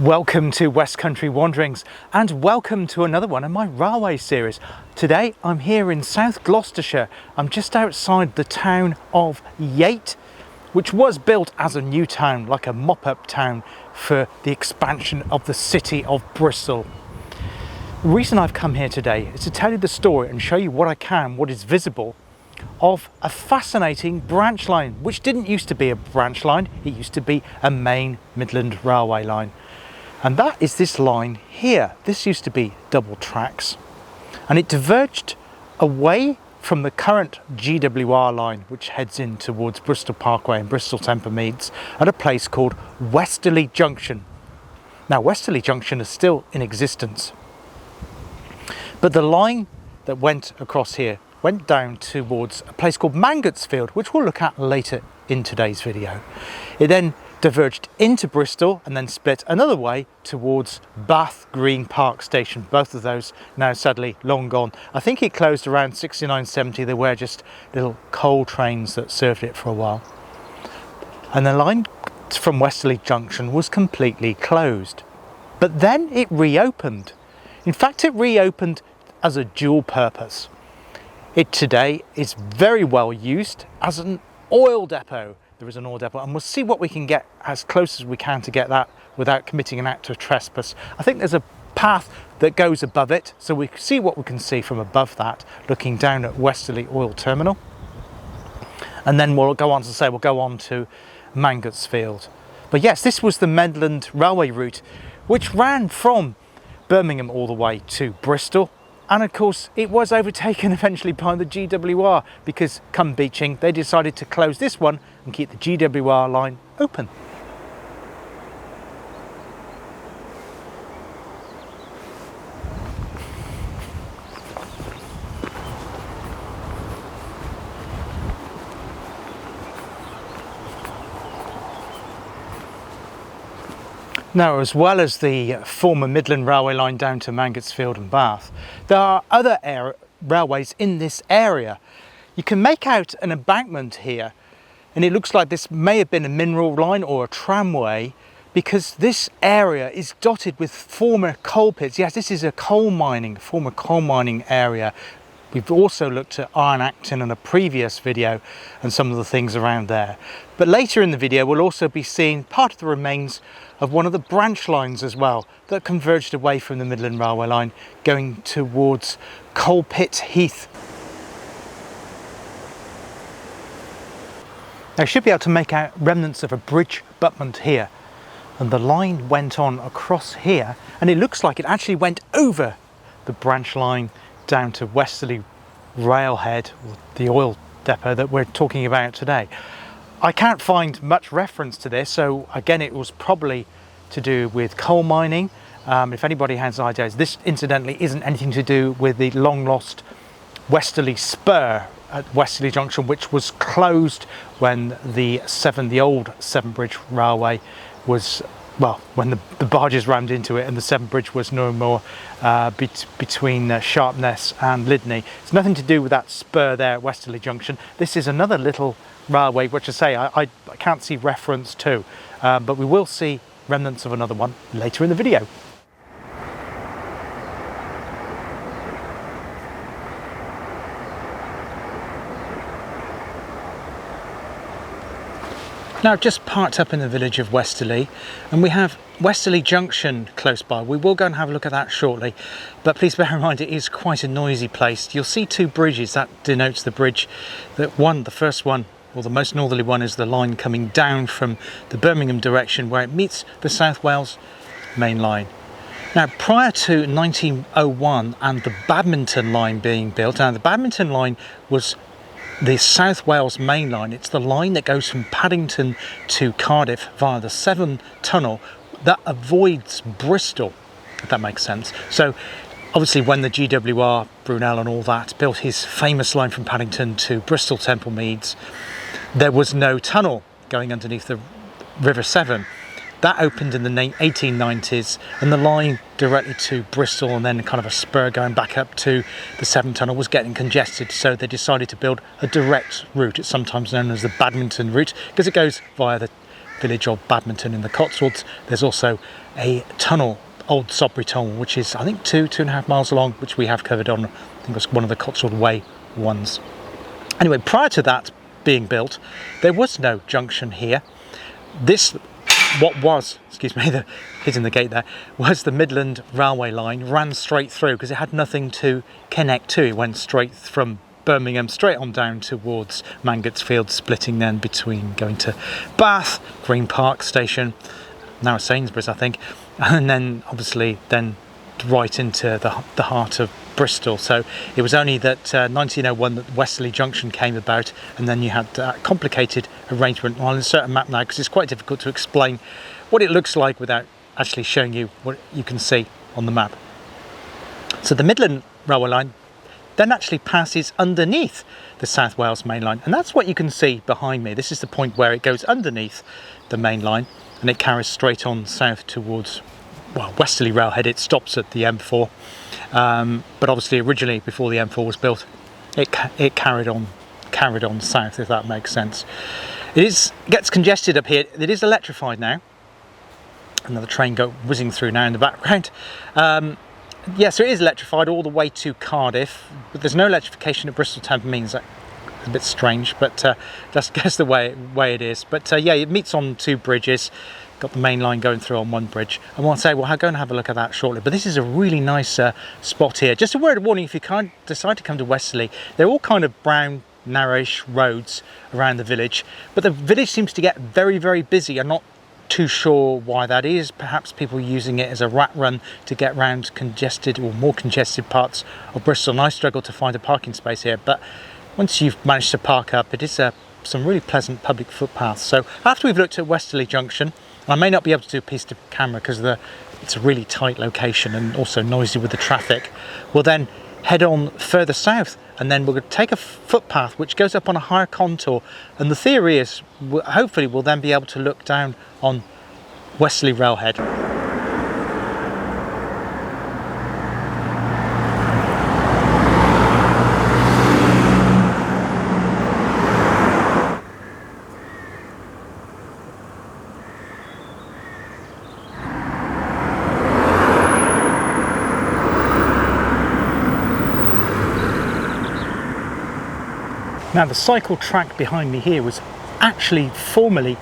Welcome to West Country Wanderings and welcome to another one of my railway series. Today I'm here in South Gloucestershire. I'm just outside the town of Yate, which was built as a new town, like a mop-up town for the expansion of the city of Bristol. The reason I've come here today is to tell you the story and show you what I can, what is visible of a fascinating branch line, which didn't used to be a branch line, it used to be a main Midland railway line. And that is this line here. This used to be double tracks and it diverged away from the current GWR line, which heads in towards Bristol Parkway and Bristol Temple Meads at a place called Westerleigh Junction. Now Westerleigh Junction is still in existence, but the line that went across here went down towards a place called Mangotsfield, which we'll look at later in today's video. It then diverged into Bristol and then split another way towards Bath Green Park Station. Both of those now sadly long gone. I think it closed around 69-70. There were just little coal trains that served it for a while. And the line from Westerleigh Junction was completely closed. But then it reopened. In fact, it reopened as a dual purpose. It today is very well used as an oil depot. There is an oil depot, and we'll see what we can get as close as we can to get that without committing an act of trespass. I think there's a path that goes above it, so we see what we can see from above that, looking down at Westerleigh Oil Terminal. And then we'll go on to Mangotsfield. But yes, this was the Midland Railway route, which ran from Birmingham all the way to Bristol. And of course, it was overtaken eventually by the GWR because come Beeching, they decided to close this one and keep the GWR line open. Now, as well as the former Midland Railway line down to Mangotsfield and Bath, there are other railways in this area. You can make out an embankment here, and it looks like this may have been a mineral line or a tramway, because this area is dotted with former coal pits. Yes, this is a former coal mining area. We've also looked at Iron Acton in a previous video and some of the things around there. But later in the video, we'll also be seeing part of the remains of one of the branch lines as well that converged away from the Midland Railway line going towards Coal Pit Heath. Now, you should be able to make out remnants of a bridge abutment here, and the line went on across here, and it looks like it actually went over the branch line down to Westerleigh Railhead, the oil depot that we're talking about today. I can't find much reference to this, so again it was probably to do with coal mining. If anybody has ideas, this incidentally isn't anything to do with the long lost Westerleigh Spur at Westerleigh Junction, which was closed when the old Severn Bridge Railway was, well, when the barges rammed into it and the Severn Bridge was no more between Sharpness and Lydney. It's nothing to do with that spur there at Westerleigh Junction. This is another little railway, which I can't see reference to, but we will see remnants of another one later in the video. Now, I've just parked up in the village of Westerleigh, and we have Westerleigh Junction close by. We will go and have a look at that shortly, but please bear in mind it is quite a noisy place. You'll see two bridges. That denotes the bridge. The first one, or the most northerly one, is the line coming down from the Birmingham direction where it meets the South Wales main line. Now, prior to 1901 and the Badminton line being built, now the Badminton line was the South Wales main line. It's the line that goes from Paddington to Cardiff via the Severn Tunnel that avoids Bristol, if that makes sense. So obviously when the GWR, Brunel and all that built his famous line from Paddington to Bristol Temple Meads, there was no tunnel going underneath the River Severn. That opened in the 1890s, and the line directly to Bristol and then kind of a spur going back up to the Severn Tunnel was getting congested, so they decided to build a direct route. It's sometimes known as the Badminton route because it goes via the village of Badminton in the Cotswolds. There's also a tunnel, Old Sodbury Tunnel, which is I think 2.5 miles long, which we have covered on, I think it was one of the Cotswold Way ones. Anyway, prior to that being built, there was no junction here. This, what was, excuse me, the hitting the gate there, was the Midland Railway line, ran straight through because it had nothing to connect to. It went straight from Birmingham straight on down towards Mangotsfield, splitting then between going to Bath, Green Park Station, now Sainsbury's I think, and then obviously then right into the heart of Bristol. So it was only that 1901 that Westerleigh Junction came about, and then you had a complicated arrangement. I'll insert a map now because it's quite difficult to explain what it looks like without actually showing you what you can see on the map. So the Midland Railway line then actually passes underneath the South Wales main line, and that's what you can see behind me. This is the point where it goes underneath the main line and it carries straight on south towards, well, Westerleigh Railhead. It stops at the M4, but obviously originally before the M4 was built, it carried on south, if that makes sense. Gets congested up here. It is electrified now. Another train whizzing through now in the background. Yeah, so it is electrified all the way to Cardiff, but there's no electrification at Bristol Town. Means that a bit strange, but that's just the way it is. But yeah, it meets on two bridges. Got the main line going through on one bridge. I want to say, well, I'll go and have a look at that shortly. But this is a really nice spot here. Just a word of warning: if you decide to come to Westerleigh, they're all kind of brown, narrowish roads around the village, but the village seems to get very, very busy. I'm not too sure why that is. Perhaps people using it as a rat run to get round congested or more congested parts of Bristol, and I struggle to find a parking space here, but once you've managed to park up, it is some really pleasant public footpaths. So after we've looked at Westerleigh Junction, I may not be able to do a piece to camera because it's a really tight location and also noisy with the traffic, we'll then head on further south, and then we're going to take a footpath which goes up on a higher contour, and the theory is hopefully we'll then be able to look down on Westerleigh Railhead. Now, the cycle track behind me here was actually formerly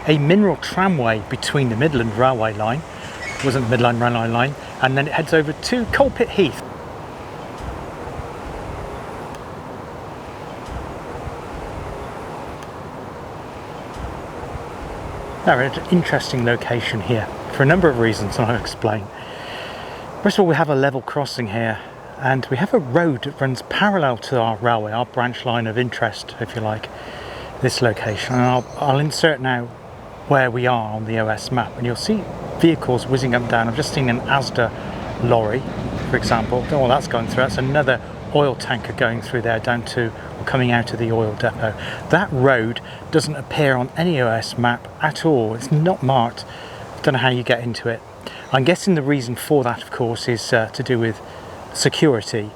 a mineral tramway between the Midland Railway line, it wasn't the Midland Railway line, and then it heads over to Coalpit Heath. Now, we're at an interesting location here for a number of reasons, and I'll explain. First of all, we have a level crossing here, and we have a road that runs parallel to our railway, our branch line of interest, if you like, this location. And I'll insert now where we are on the OS map, and you'll see vehicles whizzing up and down. I've just seen an Asda lorry, for example. Oh, that's going through. That's another oil tanker going through there down to, or coming out of the oil depot. That road doesn't appear on any OS map at all. It's not marked. I don't know how you get into it. I'm guessing the reason for that, of course, is to do with security,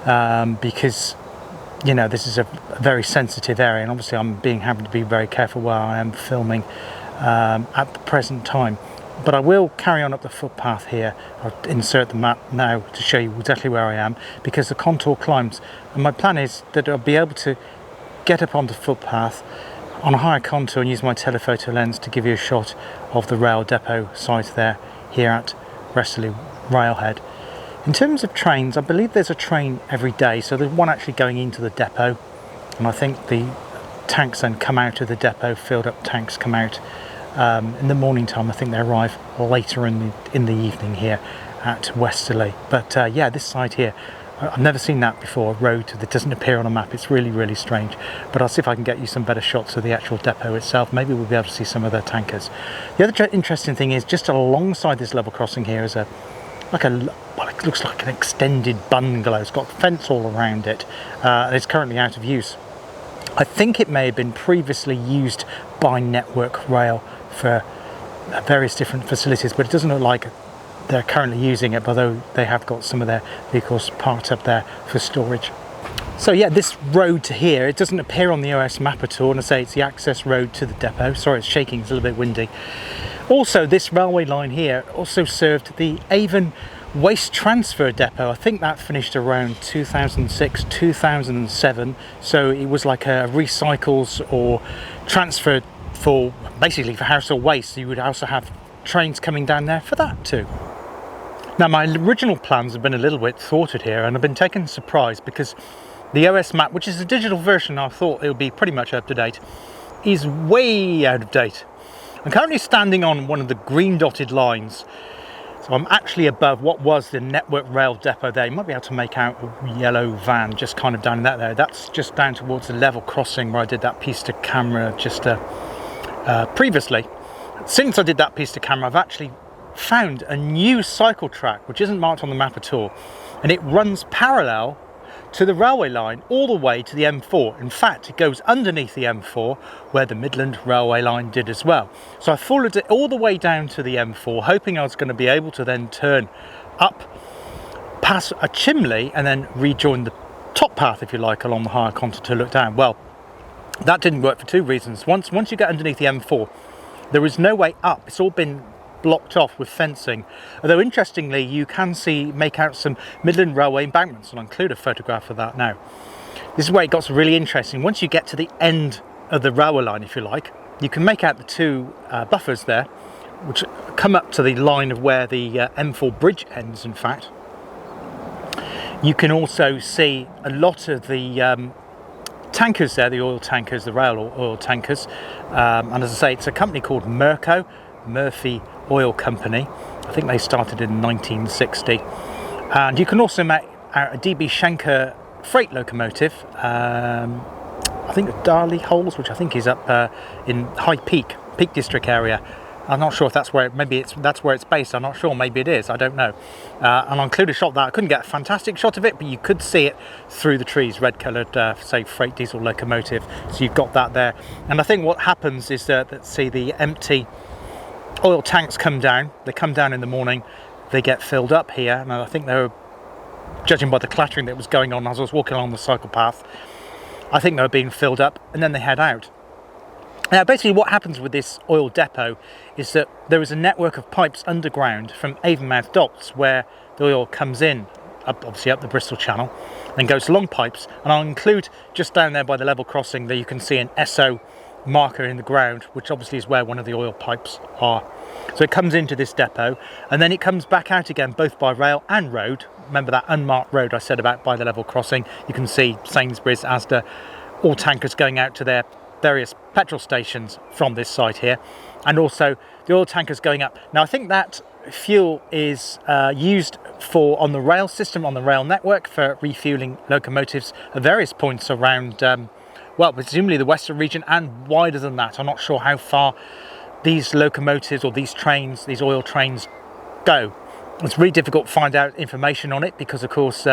because you know this is a very sensitive area, and obviously I'm having to be very careful where I am filming at the present time. But I will carry on up the footpath here. I'll insert the map now to show you exactly where I am, because the contour climbs, and my plan is that I'll be able to get up onto the footpath on a higher contour and use my telephoto lens to give you a shot of the rail depot site there here at Westerleigh Railhead. In terms of trains, I believe there's a train every day, so there's one actually going into the depot, and I think the tanks then come out of the depot, filled up tanks come out in the morning time. I think they arrive later in the evening here at Westerleigh. But yeah, this side here, I've never seen that before, a road that doesn't appear on a map. It's really, really strange. But I'll see if I can get you some better shots of the actual depot itself. Maybe we'll be able to see some of the tankers. The other interesting thing is just alongside this level crossing here is well, it looks like an extended bungalow. It's got a fence all around it, and it's currently out of use. I think it may have been previously used by Network Rail for various different facilities, but it doesn't look like they're currently using it, although they have got some of their vehicles parked up there for storage. So yeah, this road to here, it doesn't appear on the OS map at all, and I say it's the access road to the depot. Sorry, it's shaking, it's a little bit windy. Also, this railway line here also served the Avon Waste Transfer Depot. I think that finished around 2006, 2007. So it was like a recycles or transfer for, basically for household waste. So you would also have trains coming down there for that too. Now my original plans have been a little bit thwarted here, and I've been taken by surprise because the OS map, which is a digital version, I thought it would be pretty much up to date, is way out of date. I'm currently standing on one of the green dotted lines, so I'm actually above what was the Network Rail depot there. You might be able to make out a yellow van just kind of down that there. That's just down towards the level crossing where I did that piece to camera just previously. Since I did that piece to camera, I've actually found a new cycle track which isn't marked on the map at all, and it runs parallel to the railway line all the way to the M4. In fact, it goes underneath the M4 where the Midland Railway line did as well. So I followed it all the way down to the M4, hoping I was going to be able to then turn up past a chimney and then rejoin the top path, if you like, along the higher contour to look down. Well, that didn't work for two reasons. Once you get underneath the M4, there is no way up. It's all been blocked off with fencing, although interestingly you can make out some Midland Railway embankments, and I'll include a photograph of that now. This is where it got really interesting. Once you get to the end of the railway line, if you like, you can make out the two buffers there which come up to the line of where the M4 bridge ends. In fact, you can also see a lot of the tankers there, the oil tankers, the rail oil tankers, and as I say, it's a company called Murphy Oil Company. I think they started in 1960, and you can also make out a DB Schenker freight locomotive. I think the Darley Holes, which I think is up in High Peak District area. I'm not sure if that's where that's where it's based. I'm not sure. Maybe it is. I don't know. And I'll include a shot of that. I couldn't get a fantastic shot of it, but you could see it through the trees. Red-coloured, say, freight diesel locomotive. So you've got that there. And I think what happens is that, let's see, the empty oil tanks come down. They come down in the morning. They get filled up here, and I think they were, judging by the clattering that was going on as I was walking along the cycle path, I think they were being filled up, and then they head out. Now, basically what happens with this oil depot is that there is a network of pipes underground from Avonmouth docks where the oil comes in, obviously up the Bristol Channel, then goes along pipes, and I'll include just down there by the level crossing there you can see an SO marker in the ground, which obviously is where one of the oil pipes are. So it comes into this depot, and then it comes back out again both by rail and road. Remember that unmarked road I said about by the level crossing? You can see Sainsbury's, Asda, all tankers going out to their various petrol stations from this site here, and also the oil tankers going up. Now I think that fuel is used for on the rail system, on the rail network, for refueling locomotives at various points around well, presumably the western region and wider than that. I'm not sure how far these locomotives or these trains, these oil trains, go. It's really difficult to find out information on it because, of course,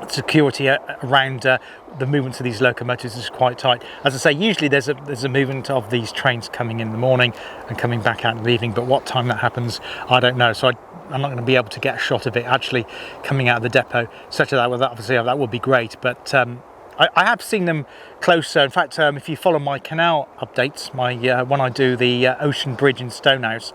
security around the movements of these locomotives is quite tight. As I say, usually there's a movement of these trains coming in the morning and coming back out in the evening, but what time that happens, I don't know. So I'm not going to be able to get a shot of it actually coming out of the depot. Such that, well, obviously that would be great, but I have seen them closer. In fact, if you follow my canal updates, when I do the Ocean Bridge in Stonehouse,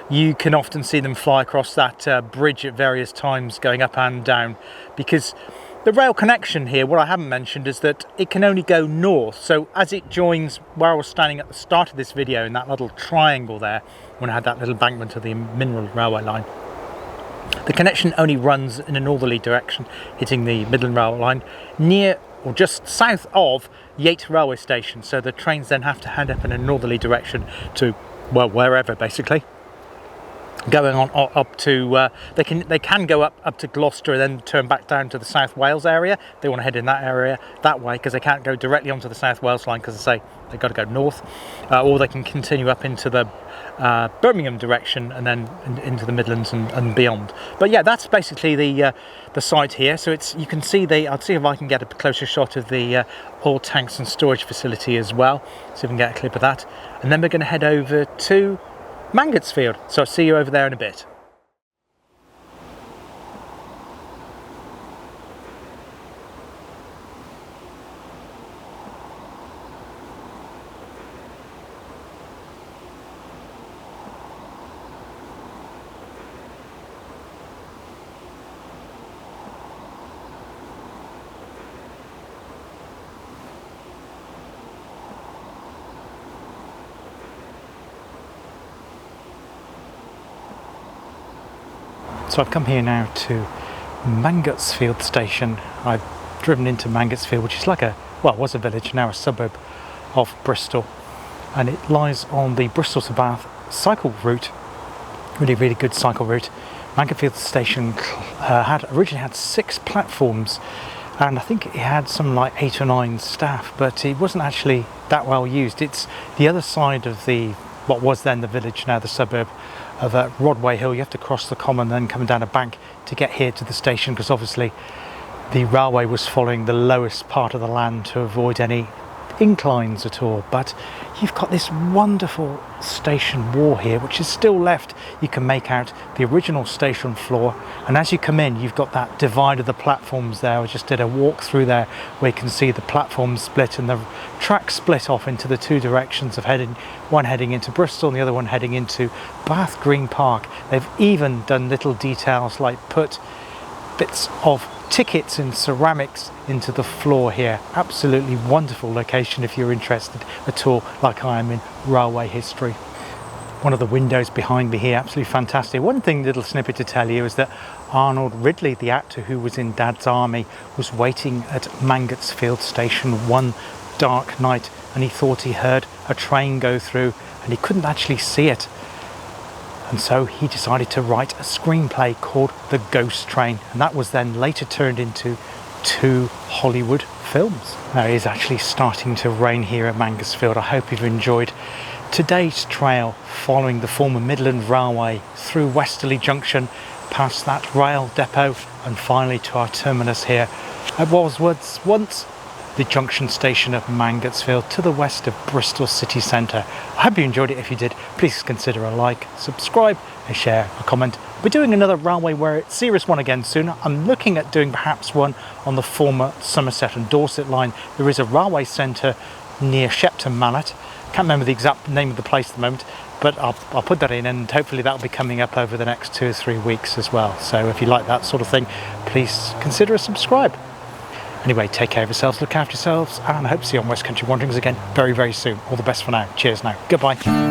you can often see them fly across that bridge at various times, going up and down, because the rail connection here, what I haven't mentioned, is that it can only go north. So as it joins where I was standing at the start of this video, in that little triangle there, when I had that little embankment of the Mineral Railway line, the connection only runs in a northerly direction, hitting the Midland Railway line near or just south of Yate railway station. So the trains then have to head up in a northerly direction to, well, wherever basically. Going on up to they can go up to Gloucester and then turn back down to the South Wales area. They want to head in that area that way because they can't go directly onto the South Wales line, because I say they've got to go north, or they can continue up into the Birmingham direction and then into the Midlands and beyond. But yeah, that's basically the site here. So it's, you can see I'll see if I can get a closer shot of the oil tanks and storage facility as well. See if we can get a clip of that, and then we're going to head over to Mangotsfield. So I'll see you over there in a bit. So I've come here now to Mangotsfield Station. I've driven into Mangotsfield, which is like a, well, it was a village, now a suburb of Bristol, and it lies on the Bristol to Bath cycle route. Really good cycle route. Mangotsfield Station originally had 6 platforms, and I think it had some like 8 or 9 staff, but it wasn't actually that well used. It's the other side of the, what was then the village, now the suburb of Rodway Hill. You have to cross the common, then come down a bank to get here to the station, because obviously the railway was following the lowest part of the land to avoid any inclines at all. But you've got this wonderful station wall here, which is still left. You can make out the original station floor, and as you come in, you've got that divide of the platforms there. I just did a walk through there where you can see the platforms split and the track split off into the 2 directions of one heading into Bristol and the other one heading into Bath Green Park. They've even done little details like put bits of tickets in ceramics into the floor here. Absolutely wonderful location if you're interested at all, like I am, in railway history. One of the windows behind me here, absolutely fantastic. One thing, little snippet to tell you, is that Arnold Ridley, the actor who was in Dad's Army, was waiting at Mangotsfield Station one dark night, and he thought he heard a train go through, and he couldn't actually see it. And so he decided to write a screenplay called The Ghost Train, and that was then later turned into 2 Hollywood films. Now it is actually starting to rain here at Mangosfield. I hope you've enjoyed today's trail following the former Midland Railway through Westerleigh Junction, past that rail depot, and finally to our terminus here at what was once the junction station of Mangotsfield, to the west of Bristol city centre. I hope you enjoyed it. If you did, please consider a like, subscribe, a share, a comment. We're doing another railway series one again soon. I'm looking at doing perhaps one on the former Somerset and Dorset line. There is a railway centre near Shepton Mallet. Can't remember the exact name of the place at the moment, but I'll put that in, and hopefully that'll be coming up over the next 2 or 3 weeks as well. So if you like that sort of thing, please consider a subscribe. Anyway, take care of yourselves, look after yourselves, and I hope to see you on West Country Wanderings again very soon. All the best for now. Cheers now. Goodbye.